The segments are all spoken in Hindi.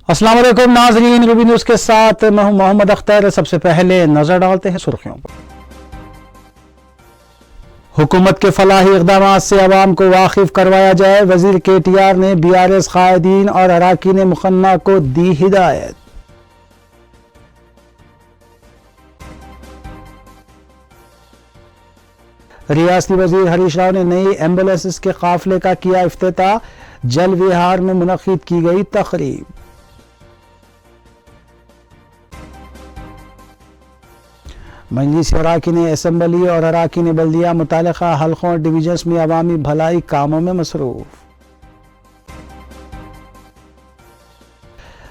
अस्सलाम वालेकुम नाज़रीन, रूबी न्यूज़ के साथ मैं हूं मोहम्मद अख्तर। सबसे पहले नजर डालते हैं सुर्खियों पर। हुकूमत के फलाही इक़दाम से अवाम को वाकिफ करवाया जाए, वजीर KTR ने BRS कायदीन और अराकीन मुखन्ना को दी हिदायत। रियासती वजीर हरीश राव ने नई एम्बुलेंस के काफिले का किया इफ्तिताह, जल विहार में मुनक्किद की गई तकरीब। मजलिस अराकीन असम्बली और अराकीन बल्दिया मुतालिका हल्कों और डिवीजन्स में अवामी भलाई कामों में मसरूफ।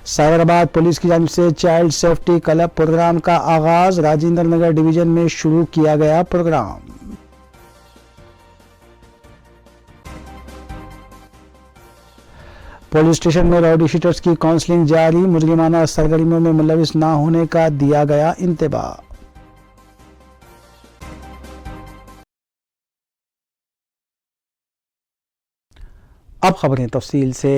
साइबराबाद पुलिस की जानिब से चाइल्ड सेफ्टी क्लब प्रोग्राम का आगाज, राजेंद्र नगर डिवीजन में शुरू किया गया प्रोग्राम। पुलिस स्टेशन में राउडी शीटर्स की काउंसलिंग जारी, मुजरिमाना सरगर्मियों में मुलविस न होने का दिया गया इंतबाह। अब खबरें तफसील से।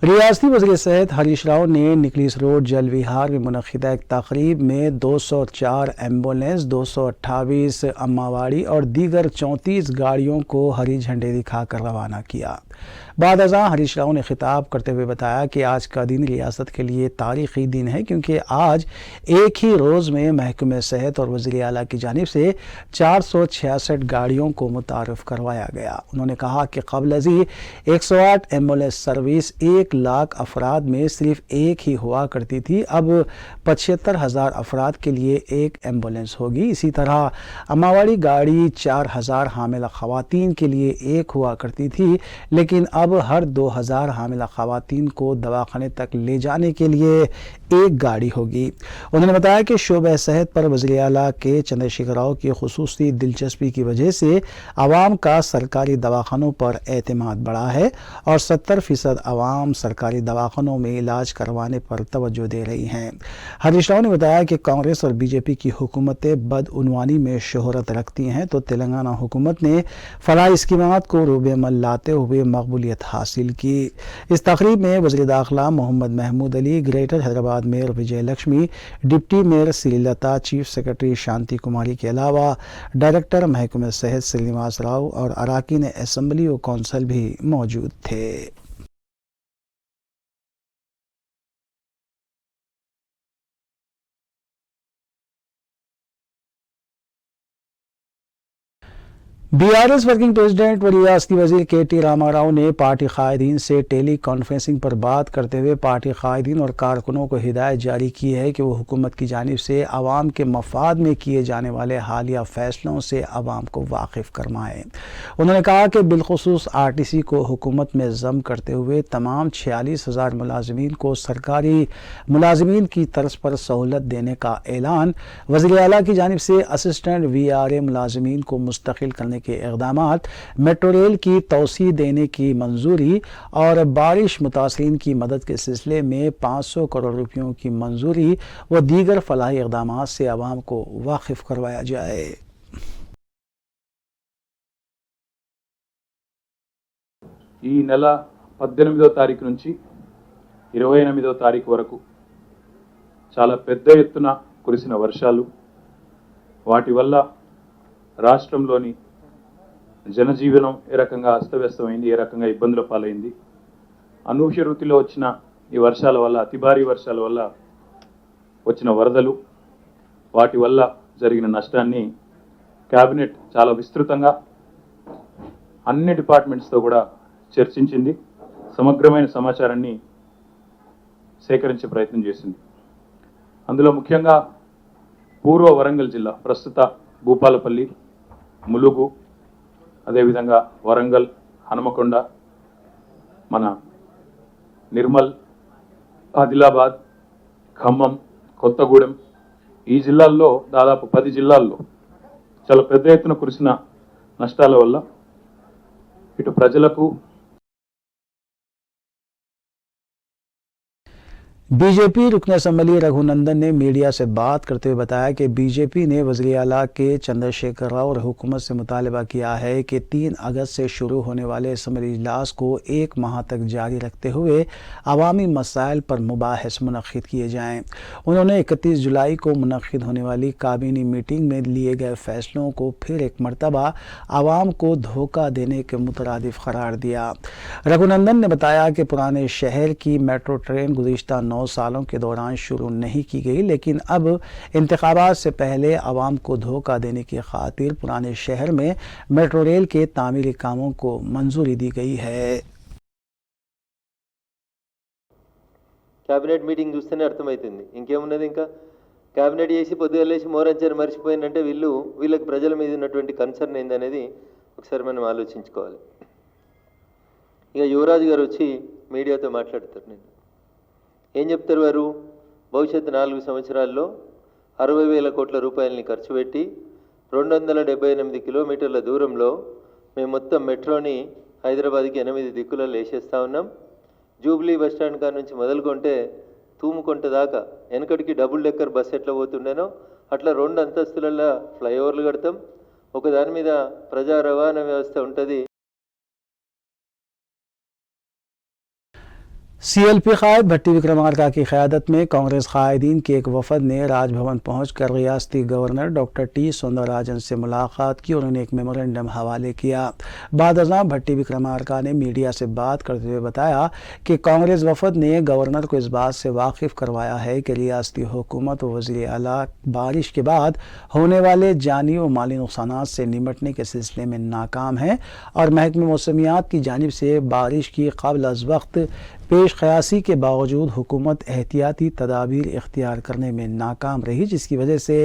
रियासती वज़ीर सेहत हरीश राव ने निकलिस रोड जल विहार में मुनक़िदा एक तक़रीब में 204 एम्बुलेंस, 228 अम्मावाड़ी और दीगर 34 गाड़ियों को हरी झंडी दिखाकर रवाना किया। बाद अज़ां हरीश राव ने खिताब करते हुए बताया कि आज का दिन रियासत के लिए तारीख़ी दिन है, क्योंकि आज एक ही रोज़ में महकमे सेहत और वज़ीर आला की जानिब से 466 गाड़ियों को मुतारफ़ करवाया गया। उन्होंने कहा कि क़ब्ल अज़ी 108 एम्बुलेंस सर्विस 1 लाख अफराद में सिर्फ एक ही हुआ करती थी, अब 75,000 अफराद के लिए एक एम्बुलेंस होगी। इसी तरह अम्मावाड़ी गाड़ी 4,000 हामिला ख़वातीन के लिए एक हुआ करती थी, लेकिन अब हर 2,000 हामिला ख़वातीन को दवाखाने तक ले जाने के लिए एक गाड़ी होगी। उन्होंने बताया कि शोबे सेहत पर वज़ीर आला के चंद्रशेखर राव की खुसूसी दिलचस्पी की वजह से आवाम का सरकारी दवाखानों पर एतमाद बढ़ा है और 70% आवाम सरकारी दवाखानों में इलाज करवाने पर तवज्जो दे रही हैं। हरीश राव ने बताया कि कांग्रेस और BJP की हुकूमतें बदउनवानी में शोहरत रखती हैं, तो तेलंगाना हुकूमत ने फलाही स्कीमात को रूबेमल लाते हुए मकबूलियत हासिल की। इस तकरीब में वज़ीर दाखिला Mohammed Mahmood Ali, greater Hyderabad mayor Vijay Lakshmi, deputy mayor Srilatha, chief secretary Shanti Kumari के अलावा डायरेक्टर महकमे सेहत श्रीनिवास राव और अराकीन असम्बली और कौंसल भी मौजूद थे। BRS वर्किंग प्रेसिडेंट व रियासती वजीर KT रामाराव ने पार्टी कायदीन से टेली कॉन्फ्रेंसिंग पर बात करते हुए पार्टी कायदीन और कारकुनों को हिदायत जारी की है कि वो हुकूमत की जानिब से आवाम के मफाद में किए जाने वाले हालिया फैसलों से आवाम को वाकिफ करवाएं। उन्होंने कहा कि बिलखुसूस RTC को हुकूमत में ज़म करते हुए तमाम 46,000 मुलाजमीन को सरकारी मुलाजमीन की तर्ज पर सहूलत देने का ऐलान, वज़ीर आला की जानिब से असिस्टेंट VRA मुलाजमीन को मुस्तकिल करने के इक़दामात, मेट्रो रेल की तोसी देने की मंजूरी और बारिश मुतासरीन की मदद के सिलसिले में 500 करोड़ रुपयों की मंजूरी व दीगर फलाही इक़दामात से आवाम को वाकिफ करवाया जाए। ఈ నెల 18వ తారీఖు నుంచి 28వ తారీఖు వరకు చాలా పెద్ద ఎత్తున కురిసిన వర్షాలు, వాటి వల్ల రాష్ట్రంలోని జనజీవనం ఏ రకంగా అస్తవ్యస్తమైంది, ఏ రకంగా ఇబ్బందుల పాలైంది. అనూహ్య రీతిలో వచ్చిన ఈ వర్షాల వల్ల, అతి భారీ వర్షాల వల్ల వచ్చిన వరదలు, వాటి వల్ల జరిగిన నష్టాన్ని క్యాబినెట్ చాలా విస్తృతంగా అన్ని డిపార్ట్మెంట్స్తో కూడా చర్చించింది. సమగ్రమైన సమాచారాన్ని సేకరించే ప్రయత్నం చేసింది. అందులో ముఖ్యంగా పూర్వ వరంగల్ జిల్లా, ప్రస్తుత భూపాలపల్లి, ములుగు, అదేవిధంగా వరంగల్, హనుమకొండ, మన నిర్మల్, ఆదిలాబాద్, ఖమ్మం, కొత్తగూడెం, ఈ జిల్లాల్లో దాదాపు 10 జిల్లాల్లో చాలా పెద్ద ఎత్తున కురిసిన నష్టాల వల్ల ఇటు ప్రజలకు बीजेपी रुकन असम्बली रघुनंदन ने मीडिया से बात करते हुए बताया कि बीजेपी ने वज़ीर आला के चंद्रशेखर राव और हुकूमत से मुतालबा किया है कि 3 अगस्त से शुरू होने वाले असम्बली इजलास को 1 माह तक जारी रखते हुए अवामी मसाइल पर मुबाहिस मुनक़्क़िद किए जाएँ। उन्होंने 31 जुलाई को मुनक़्क़िद होने वाली काबीनी मीटिंग में लिए गए फैसलों को फिर एक मरतबा आवाम को धोखा देने के मुतरादिफ करार दिया। रघुनंदन ने बताया कि पुराने शहर की मेट्रो ट्रेन गुज़िश्ता 9 सालों के दौरान शुरू नहीं की गई, लेकिन अब इंतखाबात से पहले आवाम को धोखा देने की खातिर पुराने शहर में मेट्रो रेल के तामीरी कामों को मंजूरी दी गई है। कैबिनेट मीटिंग చూస్తేనే అర్థమవుతుంది ఇంకేమున్నది ఇంకా कैबिनेट చేసి పొద్దుగలేసి మోరంచర్ మర్చిపోయిందంటే వీళ్ళకి ప్రజల మీద ఉన్నటువంటి కన్సర్న్ ఏందనేది ఒకసారి మనం ఆలోచించుకోవాలి। ఇక యువరాజు గారు వచ్చి మీడియాతో మాట్లాడతారు। నేను ఏం చెప్తారు వారు భవిష్యత్తు 4 సంవత్సరాల్లో 60,000 కోట్ల రూపాయలని ఖర్చు పెట్టి 278 కిలోమీటర్ల దూరంలో మేము మొత్తం మెట్రోని హైదరాబాద్కి 8 దిక్కులలో వేసేస్తా ఉన్నాం। జూబ్లీ బస్ స్టాండ్ కాడ నుంచి మొదలుకొంటే తూముకొంట దాకా వెనకటికి డబుల్ డెక్కర్ బస్ ఎట్లా పోతుండేనో అట్లా 2 అంతస్తులలో ఫ్లైఓవర్లు కడతాం। ఒక దాని మీద ప్రజా రవాణా వ్యవస్థ ఉంటుంది। CLP कायद भट्टी विक्रमार्का की क़यादत में कांग्रेस कायदीन के एक वफद ने राजभवन पहुंचकर रियासती गवर्नर डॉक्टर टी सुंदरराजन से मुलाकात की और उन्हें एक मेमोरेंडम हवाले किया। बाद अज़ां भट्टी विक्रमार्का ने मीडिया से बात करते हुए बताया कि कांग्रेस वफद ने गवर्नर को इस बात से वाकिफ़ करवाया है कि रियासती हुकूमत व वज़ीर आला बारिश के बाद होने वाले जानी व माली नुकसानात से निमटने के सिलसिले में नाकाम है और महकमे मौसमियात की जानिब से बारिश की क़ब्ल अज़ वक्त पेश क़यासी के बावजूद हुकूमत एहतियाती तदाबीर इख्तियार करने में नाकाम रही, जिसकी वजह से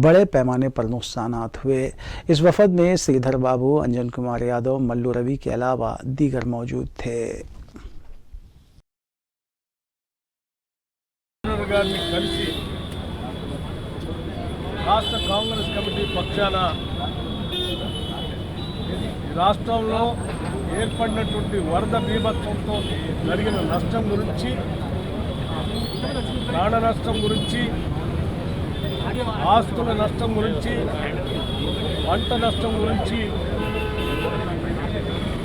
बड़े पैमाने पर नुकसानात हुए। इस वफद में श्रीधर बाबू, अंजन कुमार यादव, मल्लू रवि के अलावा दीगर मौजूद थे। రాష్ట్ర కాంగ్రెస్ కమిటీ పక్షాన రాష్ట్రంలో ఏర్పడినటువంటి వరద బీభత్సంతో జరిగిన నష్టం గురించి, ప్రాణ నష్టం గురించి, ఆస్తుల నష్టం గురించి, పంట నష్టం గురించి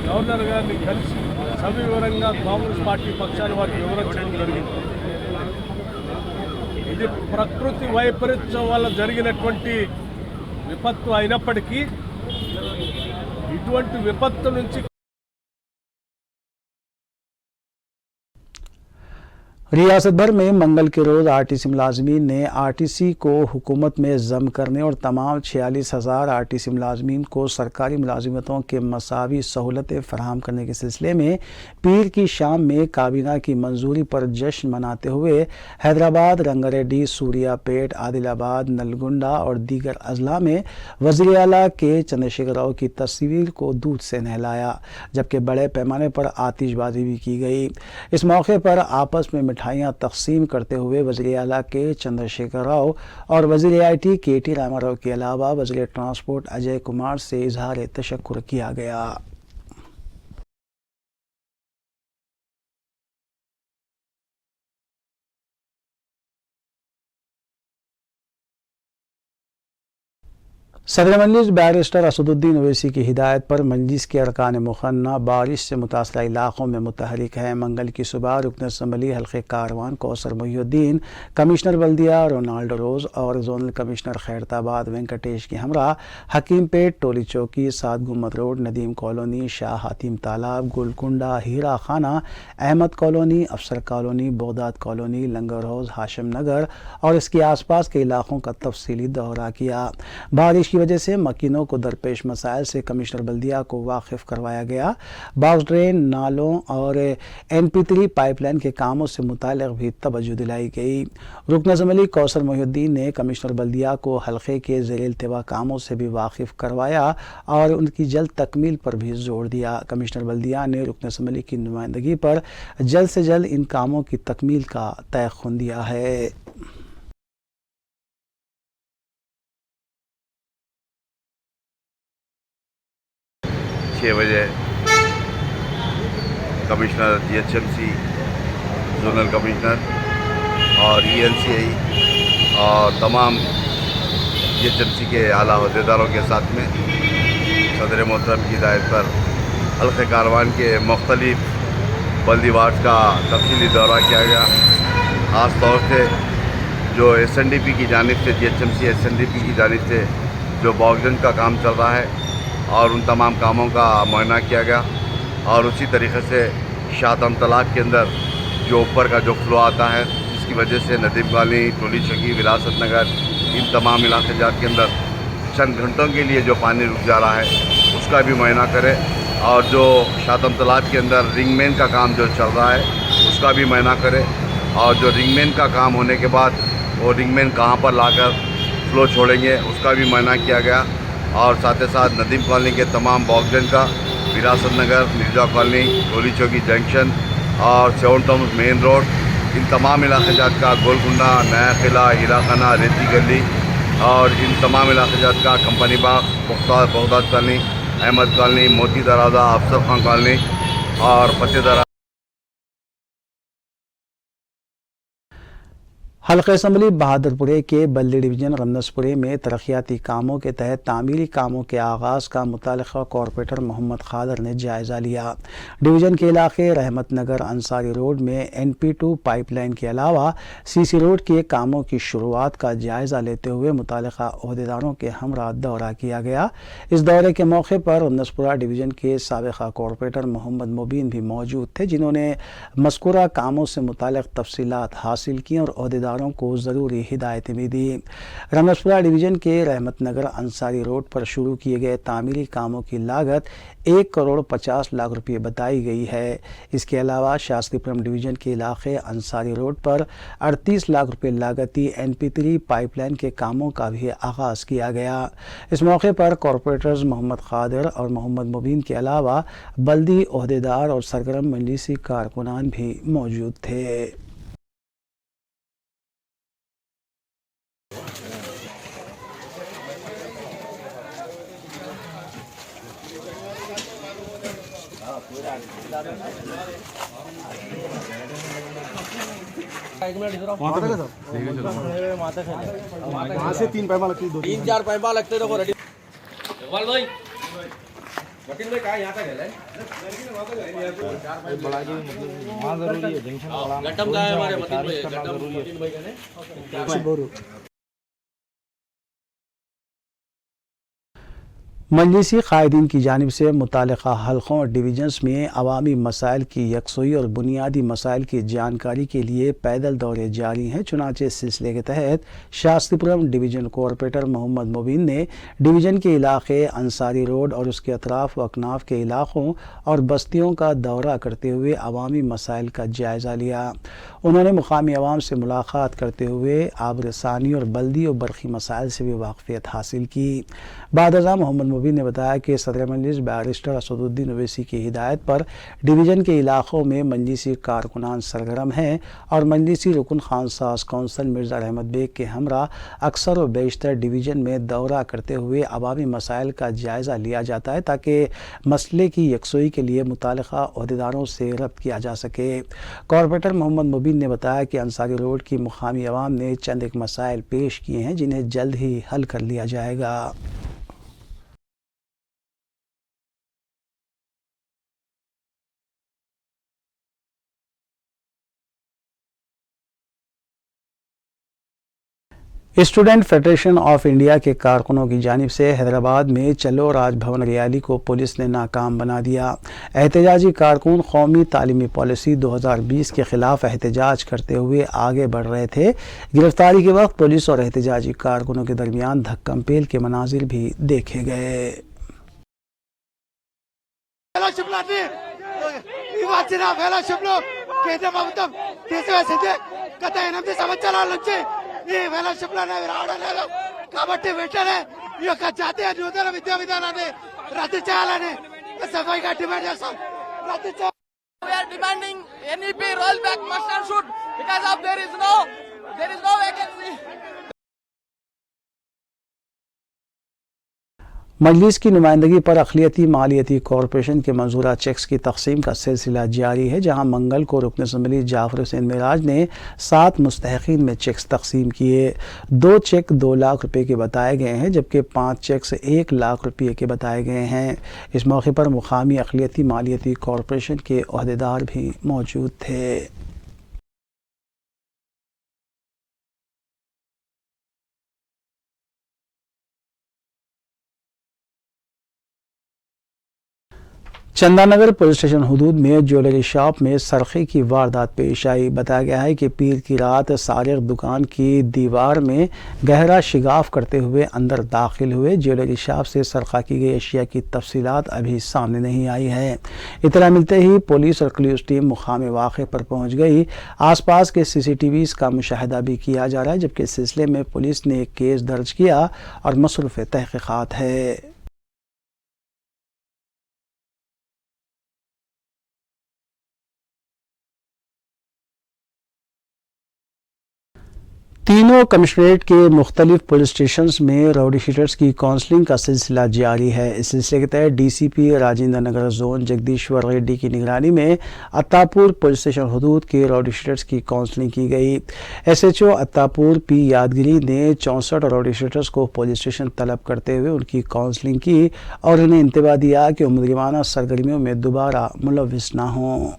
గవర్నర్ గారిని కలిసి సవివరంగా కాంగ్రెస్ పార్టీ పక్షాన వారికి వివరించడం జరిగింది। ఇది ప్రకృతి వైపరీత్యం వల్ల జరిగినటువంటి విపత్తు అయినప్పటికీ ఇటువంటి విపత్తు నుంచి रियासत भर में मंगल के रोज़ आरटीसी मुलाजमीन ने आरटीसी को हुकूमत में ज़म करने और तमाम 46,000 आरटीसी मुलाजमीन को सरकारी मुलाजिमतों के मसावी सहूलतें फराहम करने के सिलसिले में पीर की शाम में काबीना की मंजूरी पर जश्न मनाते हुए हैदराबाद, रंगारेड्डी, सूर्यापेट, आदिलाबाद, नलगुंडा और दीगर अजला में वज़ीर आला के चंद्रशेखर राव की तस्वीर को दूध से नहलाया, जबकि बड़े पैमाने पर आतिशबाजी भी की गई। इस मौके पर आपस में मिठाइयाँ तकसीम करते हुए वज़ीर आला के चंद्रशेखर राव और वज़ीर IT KT रामाराव के अलावा वज़ीर ट्रांसपोर्ट अजय कुमार से इजहार तशक्कुर किया गया। सदर मजलिस बैरिस्टर असदुद्दीन ओवैसी की हिदायत पर मजलिस के अरकान मुखन्ना बारिश से मुतासरा इलाक़ों में मुतहरिक है। मंगल की सुबह रुकन असम्बली हल्के कारवान कौसर मोहिउद्दीन, कमिश्नर बल्दिया रोनाल्डो रोज़ और जोनल कमिश्नर खैरताबाद वेंकटेश की हमरा हकीमपेट, टोली चौकी, सात गुम्मद रोड, नदीम कॉलोनी, शाह हातिम तालाब, गोलकुंडा, हीरा खाना, अहमद कॉलोनी, अफसर कॉलोनी, बगदाद कॉलोनी, लंगर हाउस, हाशिम नगर और इसके आसपास के इलाक़ों का तफसीली दौरा किया। बारिश की वजह से मकीनों को दरपेश मसाइल से कमिश्नर बल्दिया को वाकिफ़ करवाया गया। बॉक्स ड्रेन, नालों और NP3 पाइपलाइन के कामों से मुताल्लिक़ भी तवज्जो दिलाई गई। रुकन असम्बली कौसर मोहिउद्दीन ने कमिश्नर बल्दिया को हल्के के ज़ेर इल्तिवा कामों से भी वाकिफ़ करवाया और उनकी जल्द तकमील पर भी जोर दिया। कमिश्नर बल्दिया ने रुकन असम्बली की नुमाइंदगी पर जल्द से जल्द इन कामों की तकमील का तयख़ुन दिया है। 6 बजे कमिश्नर GHMC, जोनल कमिश्नर और ENCI और तमाम GHMC के आला अहदेदारों के साथ में सदर मोहतरम की हिदायत पर हल्के कारवान के मुख्तलिफ बल्दी वार्ड का तफसीली दौरा किया गया। ख़ास तौर से जो SNDP की जानिब से GHMC SNDP की जानिब से जो बॉक्जन का काम चल रहा है और उन तमाम कामों का मुआयना किया गया। और उसी तरीक़े से शातम तलाक के अंदर जो ऊपर का जो फ्लो आता है जिसकी वजह से नदीम कॉलोनी, टोली चौकी, विरासत नगर, इन तमाम इलाके जात के अंदर चंद घंटों के लिए जो पानी रुक जा रहा है उसका भी मुआयना करें। और जो शातम तलाक के अंदर रिंगमैन का काम जो चल रहा है उसका भी मुआयना करें। और जो रिंगमैन का काम होने के बाद वो रिंगमैन कहाँ पर लाकर फ्लो छोड़ेंगे उसका भी मुआयना किया गया। और साथ ही साथ नदीम कॉलोनी के तमाम बॉक्जन का, विरासत नगर, मिर्जा कॉलोनी, टोली चौकी जंक्शन और सेवन टाउन मेन रोड, इन तमाम इलाके जात का, गोलकुंडा, नया किला, हीराखाना, रेती गली और इन तमाम इलाके जात का, कंपनी बाग, बहुदाद कॉलोनी, अहमद कॉलोनी, मोती दरवाज़ा, अफसर खान कॉलोनी और फतेह दरा। हल्का असम्बली बहादुरपुरे के बल्ली डिवीज़न रमनसपुरे में तरक्याती कामों के तहत तामीरी कामों के आगाज़ का मुतालिका कॉरपोरेटर मोहम्मद खादर ने जायज़ा लिया। डिवीज़न के इलाके रहमत नगर अंसारी रोड में NP2 पाइपलाइन के अलावा CC रोड के कामों की शुरुआत का जायज़ा लेते हुए मुतालिका ओहदेदारों के हमरा दौरा किया गया। इस दौरे के मौके पर रमनसपुरा डिवीज़न के साबिक़ा कॉरपोरेटर मोहम्मद मुबीन भी मौजूद थे, जिन्होंने मज़कूरा कामों से मुताल्लिक़ तफसीलात हासिल की और ओहदेदार को ज़रूरी हिदायतें भी दी। रमनसपुरा डिवीज़न के रहमत नगर अंसारी रोड पर शुरू किए गए तामीरी कामों की लागत 1,50,00,000 रुपये बताई गई है। इसके अलावा शास्त्रीपुरम डिवीज़न के इलाके अंसारी रोड पर 38 लाख रुपये लागती NP3 पाइपलाइन के कामों का भी आगाज़ किया गया। इस मौके पर कॉरपोरेटर्स मोहम्मद खादर और मोहम्मद मुबीन के अलावा बल्दी ओहदेदार और सरगर्म मजलिसी कारकुनान भी मौजूद थे। वहाँ से 3 पैमा लगती, 2-4 पैमा लगते देखो रेडी भाई कठिन में क्या यहाँ तक है बड़ा जी, मतलब वहाँ जरूरी है जंक्शन वाला गट्टम का है हमारे मतीन भाई, गट्टम भाई का मजलिसी कायदीन की जानिब से मुतालिका हल्कों और डिवीजन्स में अवामी मसाइल की यकसुई और बुनियादी मसाइल की जानकारी के लिए पैदल दौरे जारी हैं। चुनांचे इस सिलसिले के तहत शास्त्रीपुरम डिवीज़न कॉरपोरेटर मोहम्मद मुबीन ने डिवीज़न के इलाके अंसारी रोड और उसके अतराफ व अकनाफ के इलाकों और बस्तियों का दौरा करते हुए अवामी मसाइल का जायज़ा लिया। उन्होंने मुकामी अवाम से मुलाकात करते हुए आबरसानी और बल्दी और बरखी मसाइल से भी वाक़फियत हासिल की। बाद मोहम्मद मुबीन ने बताया कि सदर मजलिस बैरिस्टर असदुद्दीन ओवैसी की हिदायत पर डिवीज़न के इलाकों में मजलिसी कारकुनान सरगर्म हैं और मजलिसी रुकन खानसाज कौंसल मिर्ज़ा रहमत बेग के हमरा अक्सर व बेशतर डिवीज़न में दौरा करते हुए अवामी मसाइल का जायज़ा लिया जाता है ताकि मसले की यकसुई के लिए मुतालिका ओहदेदारों से रब्त किया जा सके। कॉरपोरेटर मोहम्मद मुबीन ने बताया कि अंसारी रोड की मुकामी अवाम ने चंद एक मसाइल पेश किए हैं जिन्हें जल्द ही हल कर लिया जाएगा। स्टूडेंट फेडरेशन ऑफ इंडिया के कारकुनों की जानिब से हैदराबाद में चलो राजभवन रैली को पुलिस ने नाकाम बना दिया। एहतजाजी कारकुन कौमी तालीमी पॉलिसी 2020 के खिलाफ एहतजाज करते हुए आगे बढ़ रहे थे। गिरफ्तारी के वक्त पुलिस और एहतजाजी कारकुनों के दरमियान धक्कम-पेल के मनाजिर भी देखे गए। ఈ ఫెలోషిప్లో రావడం లేదు కాబట్టి వెంటనే ఈ యొక్క జాతీయ నూతన విద్యా విధానాన్ని రద్దు చేయాలని సఫాయిగా డిమాండ్ చేస్తాం. రద్దు చేయాలి. We are demanding NEP roll back must and should because of there is no vacancy. मजलिस की नुमाइंदगी पर अक़लियती मालियती कॉरपोरेशन के मंजूरा चेक्स की तकसीम का सिलसिला जारी है, जहाँ मंगल को रुकन असम्बली जाफर हुसैन मेराज ने 7 मुस्तहिकीन में चेक्स तकसीम किए। 2 चेक 2 लाख रुपये के बताए गए हैं, जबकि 5 चेक्स 1 लाख रुपये के बताए गए हैं। इस मौके पर मुकामी अक़लियती मालियती कॉरपोरेशन के अहदेदार भी मौजूद थे। चंदानगर पुलिस स्टेशन हदूद में ज्वेलरी शॉप में सरखे की वारदात पेश आई। बताया गया है कि पीर की रात सारिक दुकान की दीवार में गहरा शिगाफ करते हुए अंदर दाखिल हुए। ज्वेलरी शॉप से सरखा की गई अशिया की तफसीलात अभी सामने नहीं आई है। इतला मिलते ही पुलिस और पुलिस टीम मुकाम वाक़े पर पहुंच गई। आसपास के CCTV का मुशाहिदा भी किया जा रहा है, जबकि इस सिलसिले में पुलिस ने एक केस दर्ज किया और मसरूफ़ तहक़ीक़ात है। तीनों कमिश्नरेट के मुख्तलिफ पुलिस स्टेशन में राउडी शीटर्स की काउंसलिंग का सिलसिला जारी है। इस सिलसिले के तहत DCP राजेंद्र नगर जोन जगदीश्वर रेड्डी की निगरानी में अत्तापुर पुलिस स्टेशन हदूद के राउडी शीटर्स की काउंसलिंग की गई। SHO अत्तापुर P यादगिरी ने 64 राउडी शीटर्स को पुलिस स्टेशन तलब करते हुए उनकी काउंसलिंग की और उन्हें इंतबाह दिया कि मुजरिमाना सरगर्मियों में दोबारा मुलव्विस न हों।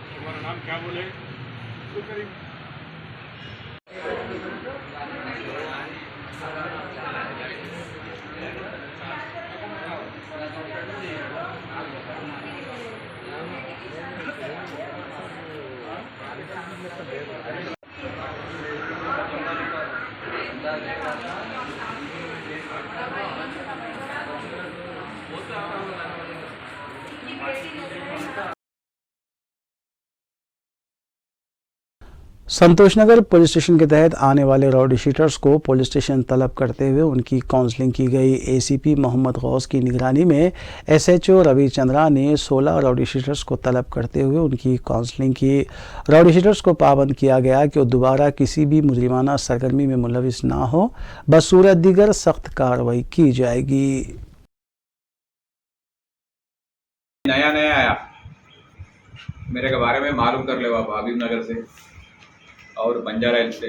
तुम्हारा नाम क्या बोले? संतोषनगर पुलिस स्टेशन के तहत आने वाले राउडी शीटर्स को पुलिस स्टेशन तलब करते हुए उनकी काउंसलिंग की गई। ACP मोहम्मद गौस की निगरानी में SHO रवि चंद्रा ने 16 राउडी शीटर्स को तलब करते हुए उनकी काउंसलिंग की। राउडी शीटर्स को पाबंद किया गया कि वो दोबारा किसी भी मुजरिमाना सरगर्मी में मुलविस ना हो, बसूरत दीगर सख्त कार्रवाई की जाएगी। नया आया मेरे के बारे में मालूम कर ले, आप हबीब नगर से और बंजारा हिल्स से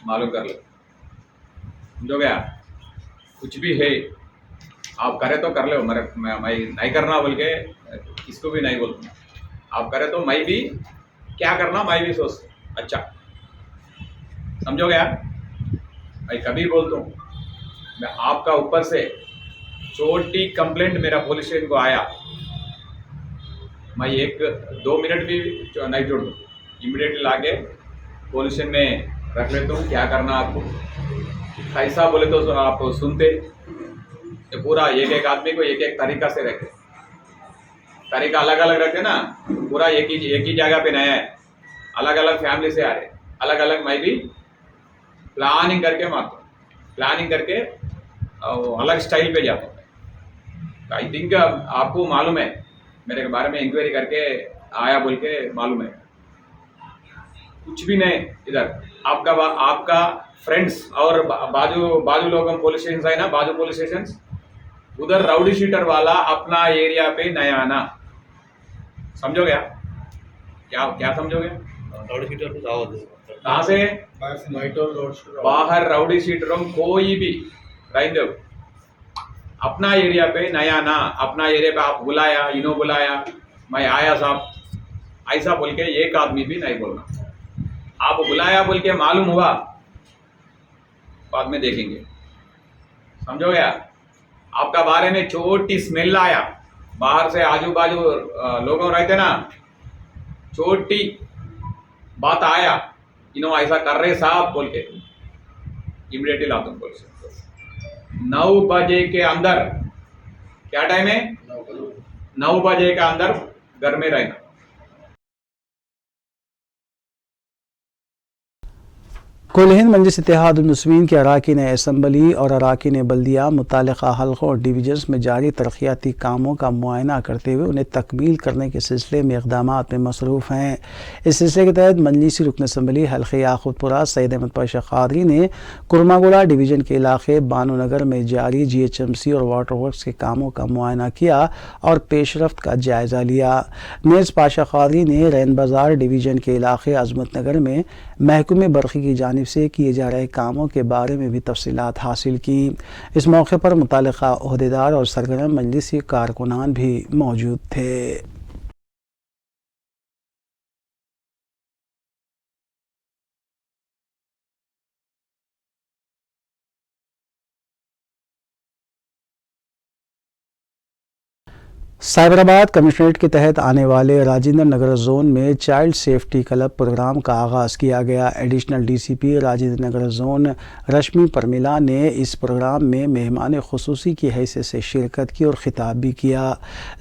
मालूम कर ले, समझो गया। कुछ भी है आप करे तो कर ले, मैं नहीं करना बोल के किसको भी नहीं बोलूँगा। आप करे तो मैं भी क्या करना मैं भी सोच अच्छा, समझो गया। मैं कभी बोलता हूँ मैं आपका ऊपर से छोटी कंप्लेंट मेरा पुलिस स्टेशन को आया, मैं 1-2 मिनट भी नहीं छोड़ दूँ, इमीडिएटली लाके पुलिस स्टेशन में रख लेता हूँ। क्या करना आपको, कैसा बोले तो आप सुनते। ये पूरा एक आदमी को एक तरीका से रखे, तरीका अलग अलग रखे ना, पूरा एक ही जगह पे नया है, अलग अलग फैमिली से आ रहे, अलग अलग मैं भी प्लानिंग करके मारता हूँ, प्लानिंग करके अलग स्टाइल पे जाता हूँ। आई थिंक आपको मालूम है, मेरे के बारे में इंक्वायरी करके आया बोल के मालूम है। कुछ भी नहीं इधर आपका फ्रेंड्स और बाजू लोग पुलिस स्टेशन है ना, बाजू पुलिस स्टेशन उधर राउडी शीटर वाला अपना एरिया पे नया आना, समझो गया। क्या समझोगे? राउडी शीटर कहाँ से? बाहर राउडी शीटरों कोई भी रहेंगे अपना एरिया पे नया ना, अपना एरिया पे आप बुलाया, इन्हों बुलाया, मैं आया साहब, ऐसा बोल के एक आदमी भी नहीं बोलना। आप बुलाया बोल के मालूम हुआ बाद में देखेंगे, समझो गया। आपका बारे में छोटी स्मेल आया, बाहर से आजू बाजू लोगों रहते ना, छोटी बात आया, इन्हों ऐसा कर रहे साहब बोल के इमीडिएटली लाता हूँ पुलिस। 9 बजे के अंदर क्या टाइम है? 9 बजे के अंदर घर में रहना। कुल हिंद मजलिस इत्तेहादुल मुस्लिमीन के अराकीन असम्बली और अराकीन बल्दिया मुतालिका हल्कों और डिवीजन्स में जारी तरक्याती कामों का मुआयना करते हुए उन्हें तकमील करने के सिलसिले में इक़दामात में मसरूफ़ हैं। इस सिलसिले के तहत मजलिसी रुकन असम्बली हल्के याकूतपुरा सैयद अहमद पाशा क़ादरी ने कुरमागुड़ा डिवीज़न के इलाके बानो नगर में जारी GHMC और वाटर वर्क्स के कामों का मुआयना किया और पेशरफ्त का जायज़ा लिया। नेज़ पाशा क़ादरी ने रैन बाज़ार डिवीज़न के इलाके अज़मत नगर में महकमे बरक़ी की जानिब से किए जा रहे कामों के बारे में भी तफसीलात हासिल की। इस मौके पर मुतालिका ओहदेदार और सरगर्म मजलिसी कारकुनान भी मौजूद थे। साइबराबाद कमिश्नरेट के तहत आने वाले राजेंद्र नगर जोन में चाइल्ड सेफ्टी क्लब प्रोग्राम का आगाज़ किया गया। Additional DCP Rajendra Nagar zone रश्मि परमिला ने इस प्रोग्राम में मेहमान खुसूसी की हैसियत से शिरकत की और ख़िताब भी किया।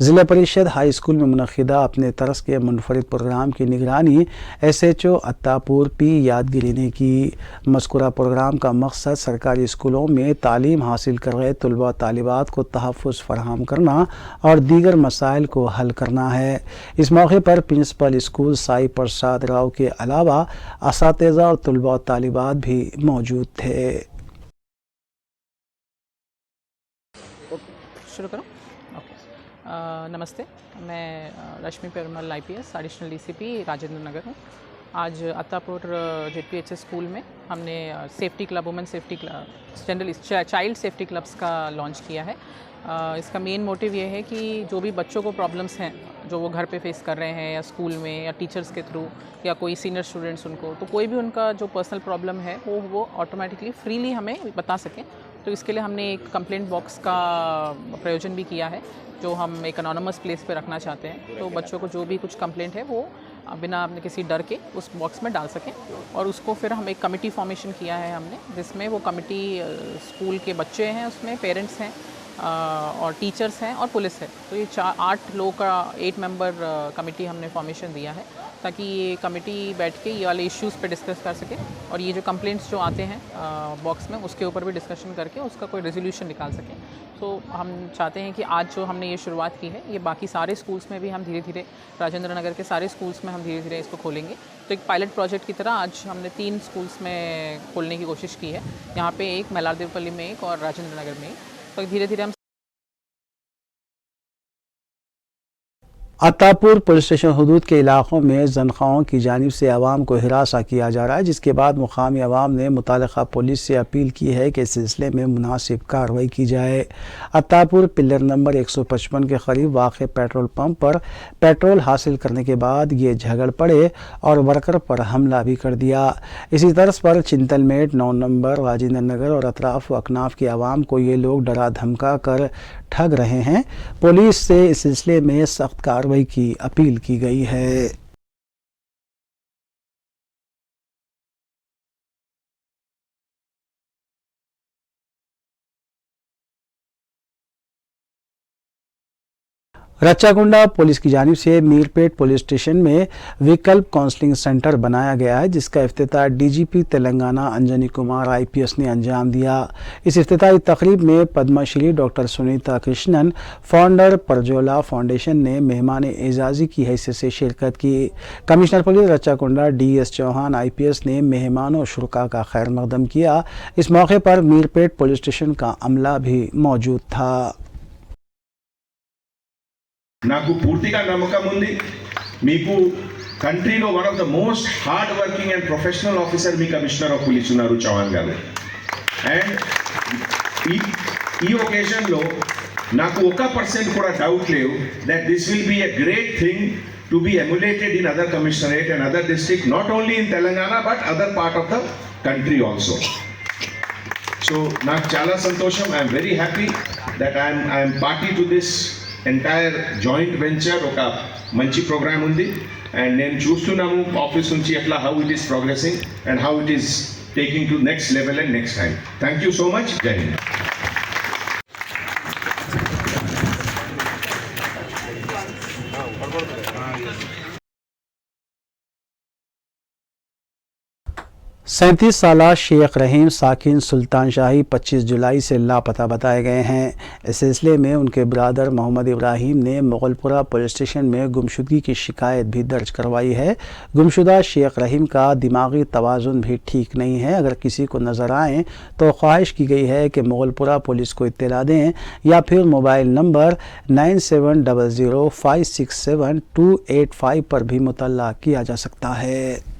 ज़िला परिषद हाई स्कूल में मुनक़िदा अपने तर्ज के मुनफरिद प्रोग्राम की निगरानी SHO अत्तापुर P यादगिरी ने की। मज़कूरा प्रोग्राम का मकसद सरकारी स्कूलों में तालीम हासिल कर रहे तलबा तालिबात को तहफ़्फ़ुज़ फराहम करना और दीगर मसाइल को हल करना है। इस मौके पर प्रिंसिपल स्कूल साई प्रसाद राव के अलावा असातिज़ा और तलबा तालिबात भी मौजूद थे। शुरू करो। नमस्ते, मैं रश्मि परमल IPS additional DCP Rajendra Nagar हूँ। आज अत्तापुर JPHS स्कूल में हमने safety club, women safety club, general child safety clubs का लॉन्च किया है। इसका मेन मोटिव ये है कि जो भी बच्चों को प्रॉब्लम्स हैं जो वो घर पे फेस कर रहे हैं या स्कूल में या टीचर्स के थ्रू या कोई सीनियर स्टूडेंट्स उनको, तो कोई भी उनका जो पर्सनल प्रॉब्लम है वो ऑटोमेटिकली फ्रीली हमें बता सकें। तो इसके लिए हमने एक कंप्लेंट बॉक्स का प्रयोजन भी किया है जो हम एक अनोनिमस प्लेस पे रखना चाहते हैं। तो बच्चों को जो भी कुछ कंप्लेंट है वो बिना अपने किसी डर के उस बॉक्स में डाल सकें। और उसको फिर हम एक कमिटी फॉर्मेशन किया है हमने, जिसमें वो कमिटी स्कूल के बच्चे हैं, उसमें पेरेंट्स हैं और टीचर्स हैं और पुलिस है। तो ये 8 लोग का 8 मेंबर कमिटी हमने फॉर्मेशन दिया है ताकि ये कमिटी बैठ के ये वाले इश्यूज़ पे डिस्कस कर सके और ये जो कंप्लेंट्स जो आते हैं बॉक्स में उसके ऊपर भी डिस्कशन करके उसका कोई रेजोल्यूशन निकाल सकें। तो हम चाहते हैं कि आज जो हमने ये शुरुआत की है ये बाकी सारे स्कूल्स में भी हम धीरे धीरे, राजेंद्र नगर के सारे स्कूल्स में हम धीरे धीरे इसको खोलेंगे। तो एक पायलट प्रोजेक्ट की तरह आज हमने 3 स्कूल्स में खोलने की कोशिश की है। यहाँ पे एक, मैलारदेवपल्ली में एक और राजेंद्र नगर में एक। तो धीरे धीरे हम अत्तापुर पुलिस स्टेशन हदूद के इलाक़ों में ज़नख़ाओं की जानिब से आवाम को हिरासा किया जा रहा है, जिसके बाद मुकामी आवाम ने मुतालिका पुलिस से अपील की है कि इस सिलसिले में मुनासिब कार्रवाई की जाए। अत्तापुर पिलर नंबर 155 के करीब वाक़ पेट्रोल पंप पर पेट्रोल हासिल करने के बाद ये झगड़ पड़े और वर्कर पर हमला भी कर दिया। इसी तर्ज पर चिंतलमेट 9 नंबर राजेंद्र नगर और अतराफ व अकनाफ की आवाम को ये लोग डरा धमका कर ठग रहे हैं। पुलिस से इस सिलसिले में सख्त कार्रवाई की अपील की गई है। रच्चाकुंडा पुलिस की जानिब से मीरपेट पुलिस स्टेशन में विकल्प काउंसलिंग सेंटर बनाया गया है, जिसका इफ्तिताह DGP तेलंगाना अंजनी कुमार IPS ने अंजाम दिया। इस इफ्तिताही तकरीब में Padmashri doctor Sunitha Krishnan, founder Prajwala foundation ने मेहमान एजाज़ी की हैसियत से शिरकत की। Commissioner police Rachakonda DS Chauhan IPS ने मेहमानों और शुरका का खैर मकदम किया। इस मौके पर मीरपेट पुलिस स्टेशन का अमला भी मौजूद था। నాకు పూర్తిగా నమ్మకం ఉంది మీకు కంట్రీలో one of the most hard working and professional officer me commissioner of police ఉన్నారు చౌహాన్ గారు. అండ్ ఈ ఒకేషన్లో నాకు 1% కూడా డౌట్ లేవు that this will be a great thing to be emulated in other commissionerate and other district, not only in Telangana but other part of the country also. So నాకు చాలా సంతోషం. I'm very happy that I'm party to this entire joint venture. ఒక మంచి ప్రోగ్రామ్ ఉంది అండ్ నేను చూస్తున్నాము ఆఫీస్ నుంచి ఎట్లా how it is progressing and how it is taking to next level and next time. Thank you so much. జై హింద్. 37 साला शेख रहीम साकिन सुल्तान शाही 25 जुलाई से लापता बताए गए हैं। इस सिलसिले में उनके ब्रादर मोहम्मद इब्राहिम ने मुगलपुरा पुलिस स्टेशन में गुमशुदगी की शिकायत भी दर्ज करवाई है। गुमशुदा शेख रहीम का दिमागी तवाज़ुन भी ठीक नहीं है। अगर किसी को नज़र आए तो ख्वाहिश की गई है कि मुगलपुरा पुलिस को इत्तला दें या फिर मोबाइल नंबर 9700567285 पर भी मुतल्ला किया जा सकता है।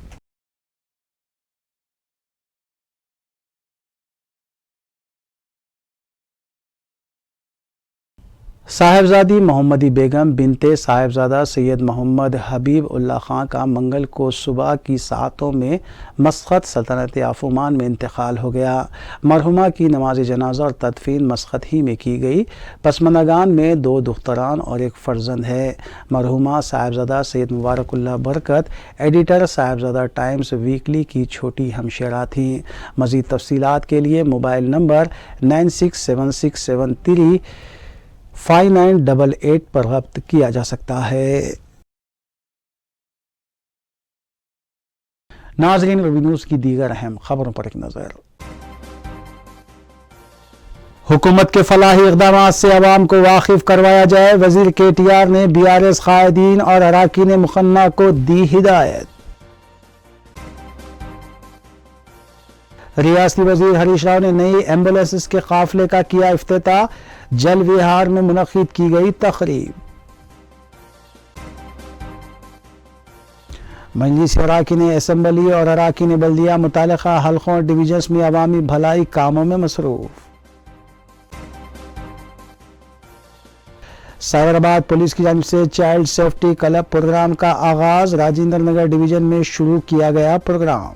साहिबजादी मोहम्मदी बेगम बिनते साहिबजादा सैयद मोहम्मद हबीब उल्लाह खां का मंगल को सुबह की सातों में मस्कत सल्तनत आफुमान में इंतकाल हो गया। मरहुमा की नमाज जनाजा और तदफीन मस्कत ही में की गई। पसमनगान में 2 दुख्तरान और एक फ़र्जंद है। मरहुमा साहिबजादा सैयद मुबारकुल्लाह बरकत एडिटर साहिबजादा टाइम्स वीकली की छोटी हमशेरा थी। मज़ीद तफसीलात के लिए मोबाइल नंबर 9676735988 पर रब्त किया जा सकता है। नाज़रीन, रवि न्यूज़ की दीगर अहम खबरों पर एक नज़र। हुकूमत के फलाही इक़दामात से अवाम को वाकिफ करवाया जाए, वज़ीर KTR ने BRS कायदीन और अराकीन मुखन्ना को दी हिदायत। रियासती वज़ीर हरीश राव ने नई एम्बुलेंस के काफिले का किया इफ्तिताह। जल विहार में मुनक़िद की गई तक़रीब। मजलिस अराकीन असम्बली और अराकीन बल्दिया मुतालिका हल्कों और डिवीजन्स में अवामी भलाई कामों में मसरूफ़। साइबराबाद पुलिस की जानिब से चाइल्ड सेफ्टी क्लब प्रोग्राम का आगाज़। राजेंद्र नगर डिवीजन में शुरू किया गया प्रोग्राम।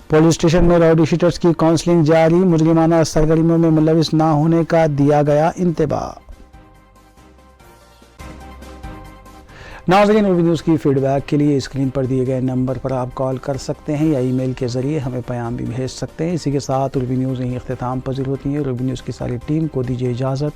पुलिस स्टेशन में राउडी शीटर्स की काउंसलिंग जारी। मुजरिमाना सरगर्मियों में मुलविस ना होने का दिया गया इंतबाह। नाज़रीन, रवि न्यूज़ की फीडबैक के लिए स्क्रीन पर दिए गए नंबर पर आप कॉल कर सकते हैं या ईमेल के ज़रिए हमें पैगाम भी भेज सकते हैं। इसी के साथ रवि न्यूज़ यहीं इख्तिताम पज़ीर होती है। रवि न्यूज़ की सारी टीम को दीजिए इजाज़त।